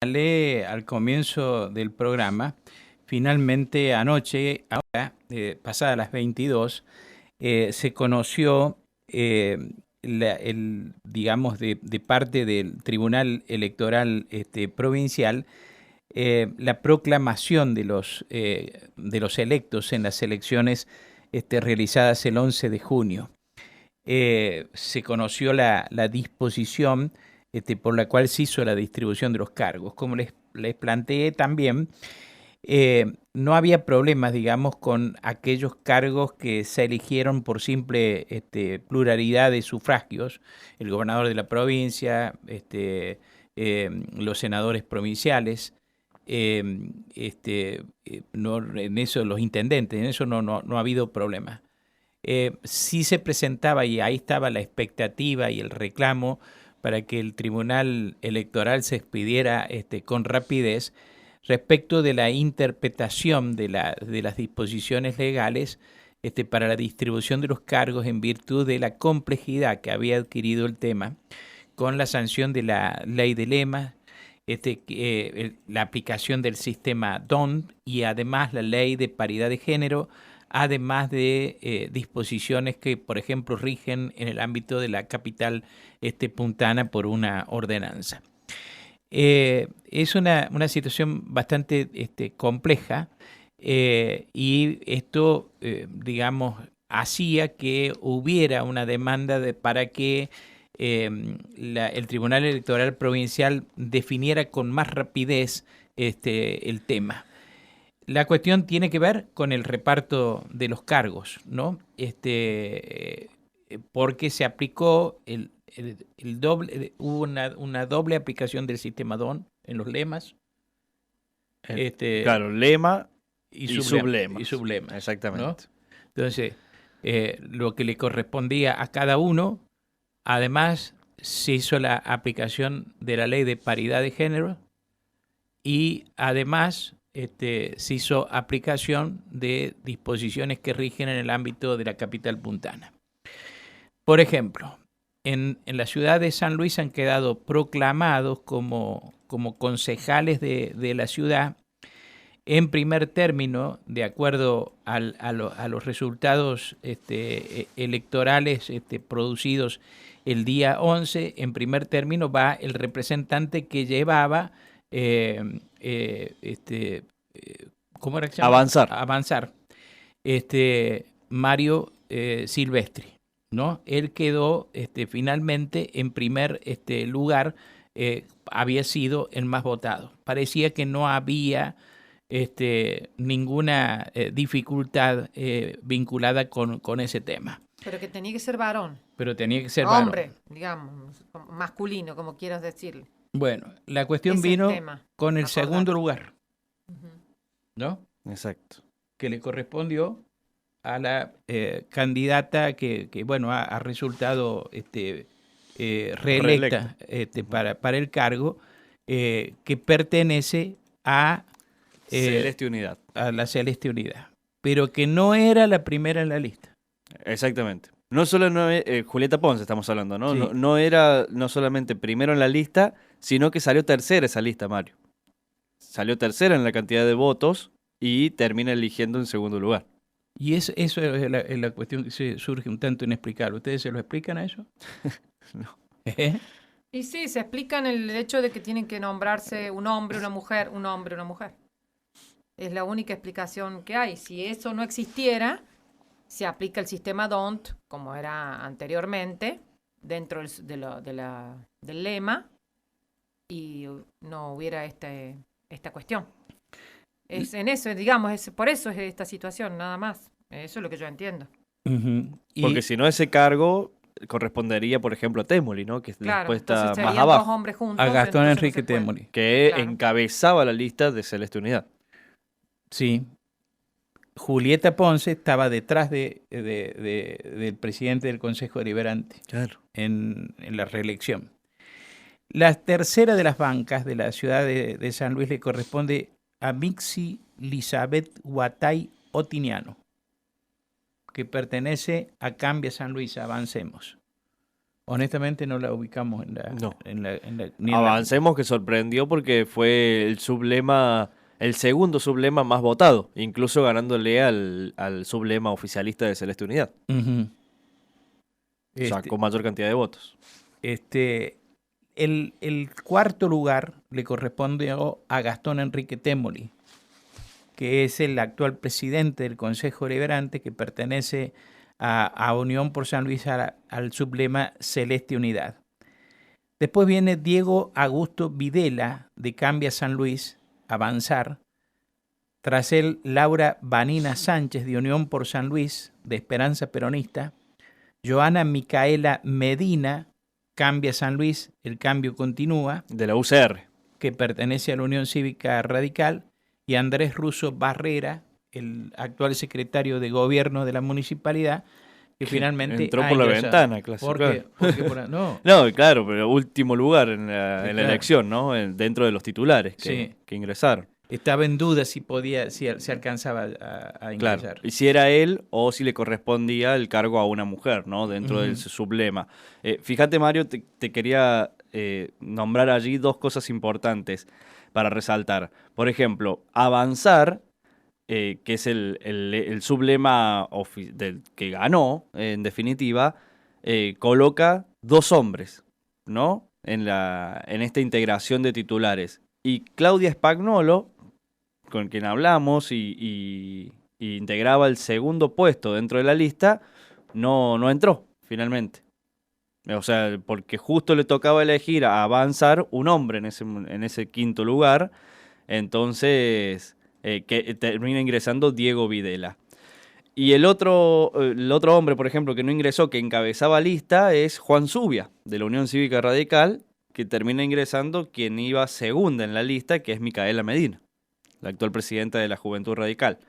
señalé al comienzo del programa, finalmente anoche, ahora, pasadas las 22, se conoció, digamos, de parte del Tribunal Electoral Provincial, la proclamación de los electos en las elecciones realizadas el 11 de junio. Se conoció la disposición por la cual se hizo la distribución de los cargos. Como les planteé también, no había problemas, digamos, con aquellos cargos que se eligieron por simple pluralidad de sufragios, el gobernador de la provincia, los senadores provinciales, no, en eso los intendentes, en eso no ha habido problema. Sí se presentaba, y ahí estaba la expectativa y el reclamo para que el Tribunal Electoral se expidiera con rapidez respecto de la interpretación de las disposiciones legales para la distribución de los cargos en virtud de la complejidad que había adquirido el tema con la sanción de la ley de lemas, la aplicación del sistema DON y además la ley de paridad de género, además de disposiciones que, por ejemplo, rigen en el ámbito de la capital puntana por una ordenanza. Es una situación bastante compleja, y esto, digamos, hacía que hubiera una demanda para que el Tribunal Electoral Provincial definiera con más rapidez el tema. La cuestión tiene que ver con el reparto de los cargos, ¿no? Porque se aplicó el doble, hubo una doble aplicación del sistema DON en los lemas. Claro, lema y sublemas. sublemas. Exactamente. ¿No? Entonces, lo que le correspondía a cada uno, además se hizo la aplicación de la ley de paridad de género y además se hizo aplicación de disposiciones que rigen en el ámbito de la capital puntana. Por ejemplo, en la ciudad de San Luis han quedado proclamados como concejales de la ciudad, en primer término, de acuerdo a los resultados electorales producidos el día 11, en primer término va el representante que llevaba ¿cómo era que se llama? Avanzar. Mario Silvestri, ¿no? Él quedó finalmente en primer lugar, había sido el más votado. Parecía que no había ninguna dificultad vinculada con ese tema. Pero que tenía que ser varón. Pero tenía que ser hombre, varón. digamos, masculino, como quieras decirle. Bueno, la cuestión vino con el segundo lugar, ¿no? Exacto. Que le correspondió a la candidata que bueno, ha resultado reelecta para el cargo, que pertenece a Celeste Unidad. A la Celeste Unidad, pero que no era la primera en la lista. Exactamente. No solo Julieta Ponce estamos hablando, ¿no? Sí. No era no solamente primero en la lista, sino que salió tercera esa lista, Mario. Salió tercera en la cantidad de votos y termina eligiendo en segundo lugar. Y eso es la cuestión que surge un tanto inexplicable. ¿Ustedes se lo explican a eso? No. Y sí, se explican el hecho de que tienen que nombrarse un hombre, una mujer, un hombre, una mujer. Es la única explicación que hay. Si eso no existiera, se aplica el sistema DONT, como era anteriormente, dentro del lema, y no hubiera esta cuestión. Es en eso, digamos, por eso es esta situación, nada más. Eso es lo que yo entiendo. Porque si no, ese cargo correspondería, por ejemplo, a Témoli, ¿no? Que después está más abajo. Dos hombres juntos, a Gastón Enrique Témoli. Que encabezaba la lista de Celeste Unidad. Sí. Julieta Ponce estaba detrás del presidente del Consejo Deliberante, claro, en la reelección. La tercera de las bancas de la ciudad de San Luis le corresponde a Mixi Elizabeth Guatay Otiniano, que pertenece a Cambia San Luis, Avancemos, Honestamente no la ubicamos No. ni en Avancemos, que sorprendió porque fue el sublema, el segundo sublema más votado, incluso ganándole al sublema oficialista de Celeste Unidad. Ujú. O sea, Este, con mayor cantidad de votos. este, el cuarto lugar le correspondió a Gastón Enrique Témoli, que es el actual presidente del Consejo Deliberante, que pertenece a Unión por San Luis, al sublema Celeste Unidad. Después viene Diego Augusto Videla, de Cambia San Luis, Avanzar. Tras él, Laura Vanina Sánchez, de Unión por San Luis, de Esperanza Peronista. Joana Micaela Medina, Cambia San Luis, El Cambio Continúa, De la UCR. que pertenece a la Unión Cívica Radical. Y Andrés Russo Barrera, el actual secretario de Gobierno de la municipalidad, que finalmente entró ha por la ingresado. ventana, claro. No, No, claro, pero último lugar en la Claro. elección, ¿no? Dentro de los titulares Sí. que ingresaron. estaba en duda si se alcanzaba a ingresar. Claro. Y si era él o si le correspondía el cargo a una mujer, ¿no? Dentro del Ujú. sublema. Fíjate, Mario, te quería nombrar allí dos cosas importantes para resaltar. Por ejemplo, Avanzar, que es el sublema que ganó, en definitiva, coloca dos hombres, ¿no? En esta integración de titulares. Y Claudia Spagnolo, con quien hablamos y integraba el segundo puesto dentro de la lista, no entró finalmente. O sea, porque justo le tocaba elegir a Avanzar un hombre en ese quinto lugar. Entonces, que termina ingresando Diego Videla. Y el otro hombre, por ejemplo, que no ingresó, que encabezaba lista, es Juan Zubia, de la Unión Cívica Radical, que termina ingresando quien iba segunda en la lista, que es Micaela Medina, la actual presidenta de la Juventud Radical.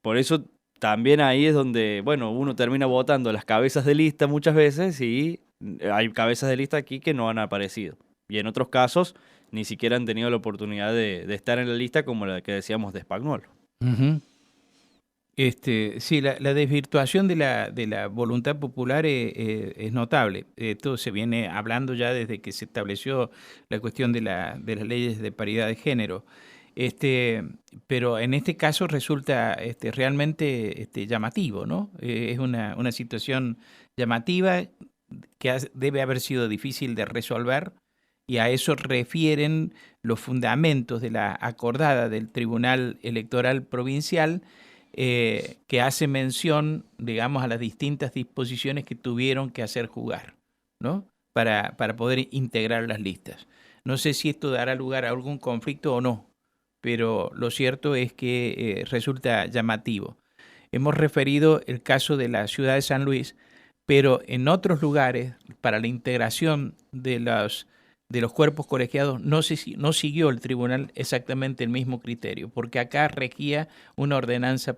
Por eso también ahí es donde, bueno, uno termina votando las cabezas de lista muchas veces y hay cabezas de lista aquí que no han aparecido. Y en otros casos ni siquiera han tenido la oportunidad de estar en la lista, como la que decíamos de Spagnolo. Ujú. Sí, la desvirtuación de la voluntad popular es notable. Esto se viene hablando ya desde que se estableció la cuestión de las leyes de paridad de género. Pero en este caso resulta realmente llamativo, ¿no? Es una situación llamativa que debe haber sido difícil de resolver, y a eso refieren los fundamentos de la acordada del Tribunal Electoral Provincial, que hace mención, digamos, a las distintas disposiciones que tuvieron que hacer jugar, ¿no? Para poder integrar las listas. No sé si esto dará lugar a algún conflicto o no, pero lo cierto es que resulta llamativo. Hemos referido el caso de la ciudad de San Luis, pero en otros lugares, para la integración de los cuerpos colegiados, no siguió el tribunal exactamente el mismo criterio, porque acá regía una ordenanza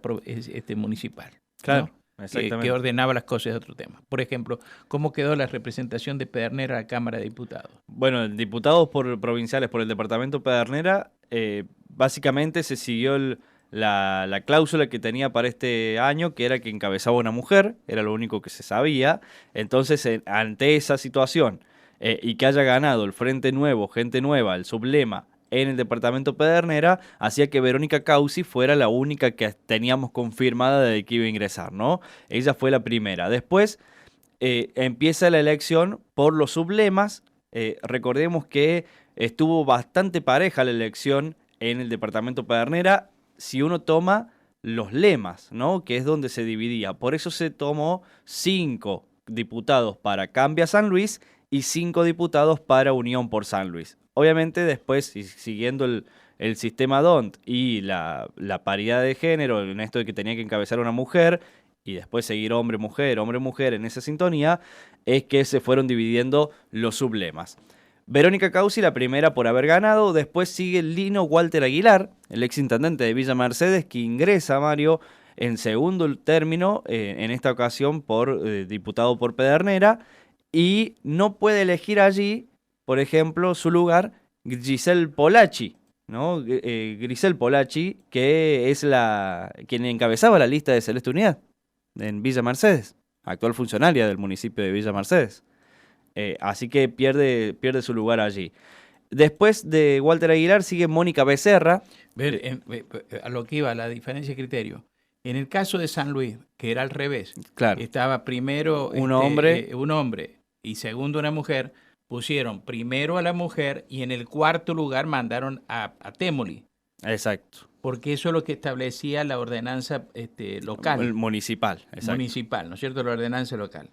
municipal, Claro, ¿no? exactamente. Que ordenaba las cosas de otro tema. Por ejemplo, ¿cómo quedó la representación de Pedernera a la Cámara de Diputados? Bueno, diputados provinciales por el departamento Pedernera, básicamente se siguió la cláusula que tenía para este año, que era que encabezaba una mujer, era lo único que se sabía. Entonces, ante esa situación, y que haya ganado el Frente Nuevo, Gente Nueva, el sublema, en el departamento Pedernera, hacía que Verónica Causi fuera la única que teníamos confirmada de que iba a ingresar, ¿no? Ella fue la primera. Después empieza la elección por los sublemas. Recordemos que estuvo bastante pareja la elección en el departamento Pedernera si uno toma los lemas, ¿no? Que es donde se dividía. Por eso se tomó 5 diputados para Cambia San Luis y 5 diputados para Unión por San Luis. Obviamente después, siguiendo el sistema DONT y la paridad de género, en esto de que tenía que encabezar una mujer, y después seguir hombre-mujer en esa sintonía, es que se fueron dividiendo los sublemas. Verónica Causi, la primera por haber ganado. Después sigue Lino Walter Aguilar, el exintendente de Villa Mercedes, que ingresa, Mario, en segundo término, en esta ocasión por diputado por Pedernera, y no puede elegir allí, por ejemplo, su lugar, Giselle Polacci, ¿no? Grisel Polacci, que es quien encabezaba la lista de Celeste Unidad en Villa Mercedes. actual funcionaria del municipio de Villa Mercedes. Así que pierde su lugar allí. Después de Walter Aguilar sigue Mónica Becerra. A lo que iba, la diferencia de criterio. En el caso de San Luis, que era al revés, Claro. estaba primero Un hombre y segundo una mujer, pusieron primero a la mujer y en el cuarto lugar mandaron a Temoli, Exacto. porque eso es lo que establecía la ordenanza local. El municipal. Exacto. Municipal, ¿no es cierto? La ordenanza local.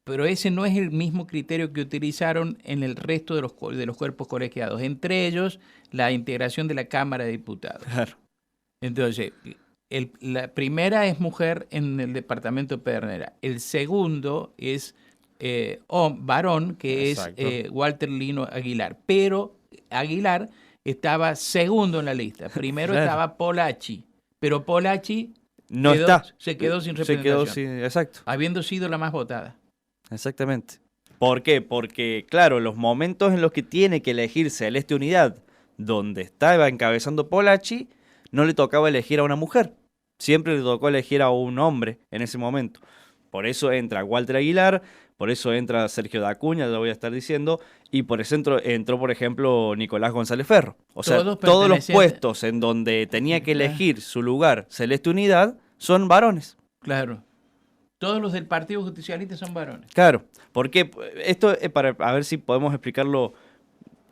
Pero ese no es el mismo criterio que utilizaron en el resto de los cuerpos colegiados, entre ellos la integración de la Cámara de Diputados. Claro. Entonces, la primera es mujer en el departamento de Pedernera. El segundo es varón, que Exacto. es Walter Lino Aguilar. Pero Aguilar estaba segundo en la lista. Primero Claro. estaba Polachi, pero Polachi se quedó sin representación. Exacto. Habiendo sido la más votada. Exactamente. ¿Por qué? Porque, claro, los momentos en los que tiene que elegir Celeste Unidad, donde estaba encabezando Polachi, no le tocaba elegir a una mujer. Siempre le tocó elegir a un hombre en ese momento. Por eso entra Walter Aguilar, por eso entra Sergio Dacuña, ya lo voy a estar diciendo, y por eso entró, por ejemplo, Nicolás González Ferro. O sea, todos los puestos en donde tenía que elegir su lugar Celeste Unidad son varones. Claro. Todos los del Partido Justicialista son varones. Claro, porque esto es para a ver si podemos explicarlo,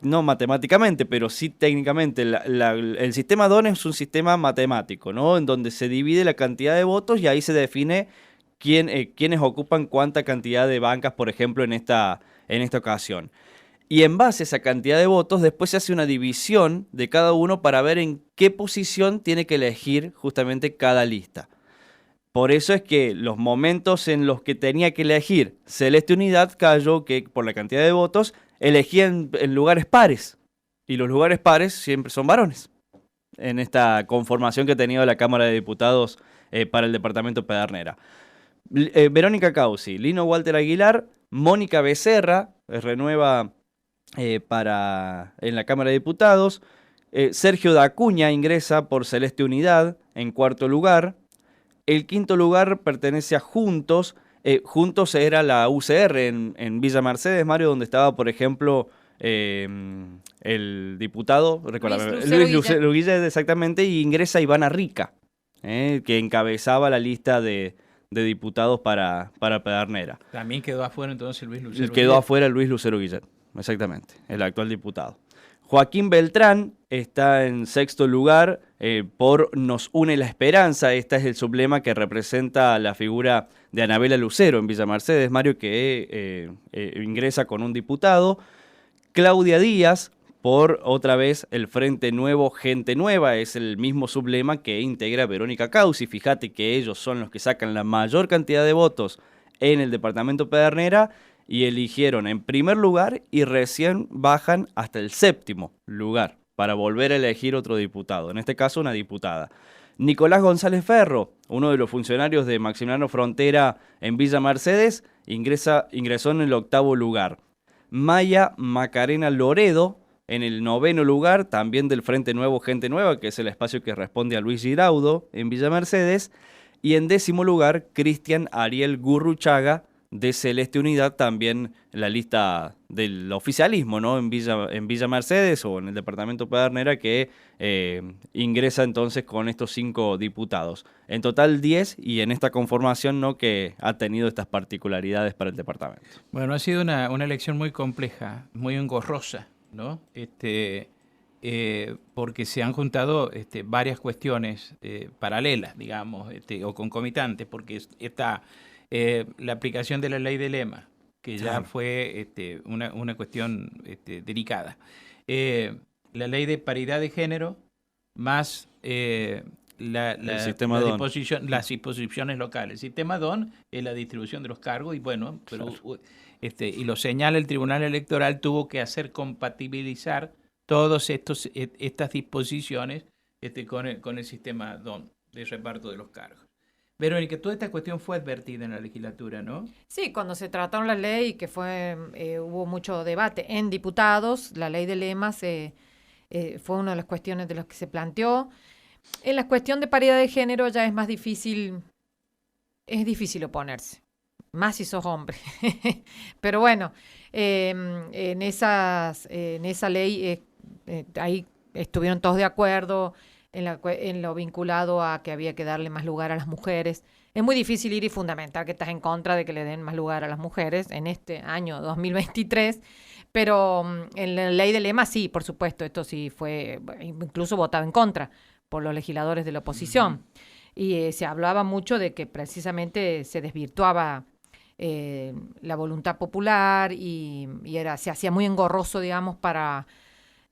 no matemáticamente, pero sí técnicamente. El sistema DON es un sistema matemático, ¿no? En donde se divide la cantidad de votos y ahí se define quiénes ocupan cuánta cantidad de bancas, por ejemplo, en esta ocasión. Y en base a esa cantidad de votos, después se hace una división de cada uno para ver en qué posición tiene que elegir justamente cada lista. Por eso es que los momentos en los que tenía que elegir Celeste Unidad cayó que por la cantidad de votos elegían en lugares pares. Y los lugares pares siempre son varones. En esta conformación que ha tenido la Cámara de Diputados para el departamento Pedernera. Verónica Causi, Lino Walter Aguilar, Mónica Becerra, renueva en la Cámara de Diputados. Sergio Dacuña ingresa por Celeste Unidad en cuarto lugar. El quinto lugar pertenece a Juntos. Juntos era la UCR en Villa Mercedes, Mario, donde estaba, por ejemplo, el diputado, Luis Lucero Guilla, exactamente, y ingresa Ivana Rica, que encabezaba la lista de diputados para Pedernera. También quedó afuera entonces Luis Lucero Quedó Guillet. afuera Luis Lucero Guillet, exactamente, el actual diputado. Joaquín Beltrán está en sexto lugar por Nos une la esperanza. Este es el sublema que representa la figura de Anabela Lucero en Villa Mercedes, Mario, que ingresa con un diputado. Claudia Díaz por otra vez el Frente Nuevo, Gente Nueva. Es el mismo sublema que integra Verónica Causi. Fíjate que ellos son los que sacan la mayor cantidad de votos en el departamento Pedernera. Y eligieron en primer lugar y recién bajan hasta el séptimo lugar para volver a elegir otro diputado, en este caso una diputada. Nicolás González Ferro, uno de los funcionarios de Maximiliano Frontera en Villa Mercedes, ingresó en el octavo lugar. Maya Macarena Loredo en el noveno lugar, también del Frente Nuevo, Gente Nueva, que es el espacio que responde a Luis Giraudo en Villa Mercedes. Y en décimo lugar, Cristian Ariel Gurruchaga, de Celeste Unidad, también en la lista del oficialismo, ¿no? En Villa Mercedes o en el departamento Pedernera, que ingresa entonces con estos 5 diputados. En total 10, y en esta conformación, ¿no?, que ha tenido estas particularidades para el departamento. Bueno, ha sido una elección muy compleja, muy engorrosa, ¿no? Porque se han juntado varias cuestiones paralelas, digamos, o concomitantes, porque está la aplicación de la ley de lema, que ya fue una cuestión delicada. La ley de paridad de género, más las disposiciones locales. El sistema DON es la distribución de los cargos y bueno, pero, y lo señala el Tribunal Electoral, tuvo que hacer compatibilizar todas estas disposiciones con el sistema DON de reparto de los cargos. Verónica, toda esta cuestión fue advertida en la legislatura, ¿no? Sí, cuando se trataron la ley, que hubo mucho debate en diputados, la ley de lemas fue una de las cuestiones de las que se planteó. En la cuestión de paridad de género ya es más difícil es difícil oponerse, más si sos hombre. Pero bueno, en esa ley ahí estuvieron todos de acuerdo en lo vinculado a que había que darle más lugar a las mujeres. Es muy difícil ir y fundamentar que estás en contra de que le den más lugar a las mujeres en este año 2023, pero en la ley de lema sí, por supuesto, esto sí fue incluso votado en contra por los legisladores de la oposición. Y se hablaba mucho de que precisamente se desvirtuaba la voluntad popular y se hacía muy engorroso, digamos, para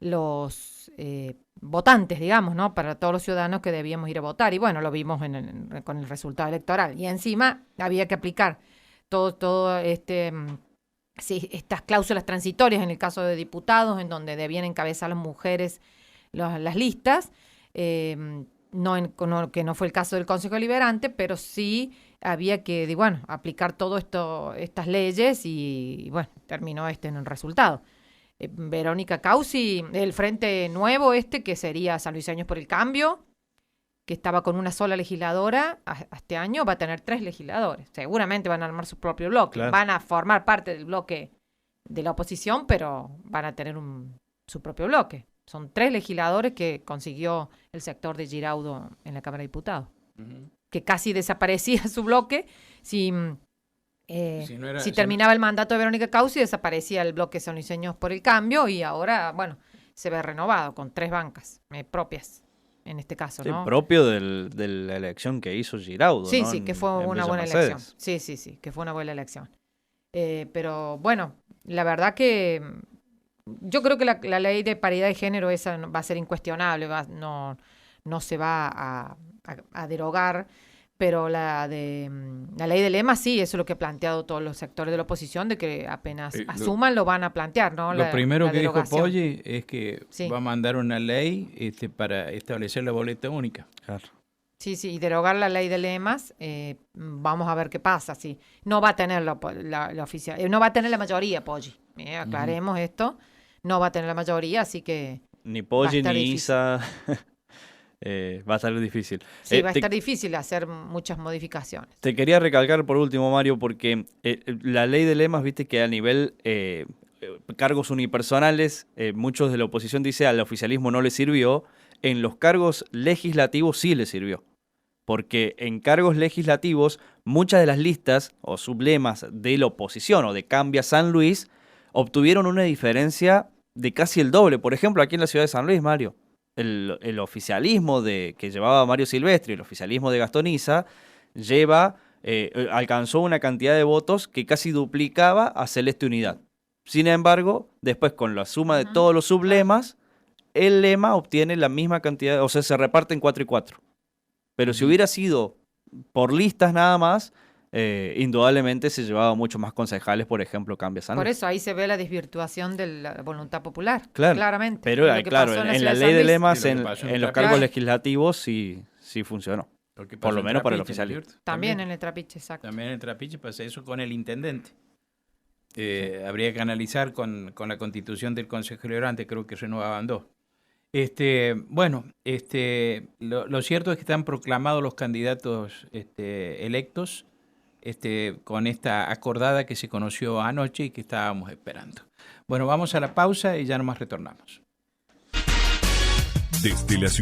los votantes, digamos, ¿no? Para todos los ciudadanos que debíamos ir a votar. Y bueno, lo vimos con el resultado electoral. Y encima había que aplicar todo estas cláusulas transitorias en el caso de diputados, en donde debían encabezar las mujeres las listas, que no fue el caso del Consejo Deliberante, pero sí había que, aplicar todo estas leyes y bueno, terminó en el resultado. Verónica Causi, el Frente Nuevo que sería Sanluiseños por el Cambio, que estaba con una sola legisladora, este año va a tener 3 legisladores. Seguramente van a armar su propio bloque, Claro. van a formar parte del bloque de la oposición, pero van a tener su propio bloque. Son 3 legisladores que consiguió el sector de Giraudo en la Cámara de Diputados, que casi desaparecía su bloque si terminaba el mandato de Verónica Causi, desaparecía el bloque Sanluiseños por el Cambio y ahora, bueno, se ve renovado con 3 bancas propias, en este caso, Sí, ¿no? propio de la elección que hizo Giraudo, Sí, ¿no? sí, que fue En una Villa buena Mercedes. elección. Sí, que fue una buena elección. Pero bueno, la verdad que yo creo que la ley de paridad de género esa va a ser incuestionable, no se va a derogar, pero la ley de lema sí, eso es lo que ha planteado todos los sectores de la oposición, de que apenas asuman lo van a plantear, ¿no? Lo primero que dijo derogación. Poggi es que Sí. va a mandar una ley para establecer la boleta única. Claro. Sí, y derogar la ley de lemas, vamos a ver qué pasa. Sí. No va a tener la oficial, no va a tener la mayoría, Poggi. Aclaremos esto, no va a tener la mayoría, así que Ni Va a Poggi estar ni difícil. Isa. Va a estar difícil. sí, va a Te- estar difícil hacer muchas modificaciones. Te quería recalcar por último, Mario, porque la ley de lemas, viste que a nivel cargos unipersonales, muchos de la oposición dice al oficialismo no le sirvió, en los cargos legislativos sí le sirvió. Porque en cargos legislativos, muchas de las listas o sublemas de la oposición o de Cambia San Luis obtuvieron una diferencia de casi el doble. Por ejemplo, aquí en la ciudad de San Luis, Mario, el oficialismo que llevaba Mario Silvestri, el oficialismo de Gastón Isa, alcanzó una cantidad de votos que casi duplicaba a Celeste Unidad. Sin embargo, después con la suma de todos los sublemas, el lema obtiene la misma cantidad, o sea, se reparte en 4 y 4. Pero si hubiera sido por listas nada más, indudablemente se llevaba mucho más concejales, por ejemplo, Cambia San Por Luis. eso ahí se ve la desvirtuación de la voluntad popular, Claro, claramente. Pero Es lo que claro, pasó en ciudad la de ley San de Luis. lemas, Sí, lo que en pasó en los Trapiche. cargos Claro. legislativos sí funcionó. Lo que Por pasó lo en menos para el Trapiche, ¿no es oficialismo. cierto? También en el Trapiche, exacto. También en el Trapiche pasa eso con el intendente. Habría que analizar con la constitución del Consejo Deliberante, creo que renovaban 2. Lo cierto es que están proclamados los candidatos electos con esta acordada que se conoció anoche y que estábamos esperando. Bueno, vamos a la pausa y ya nomás retornamos. Desde la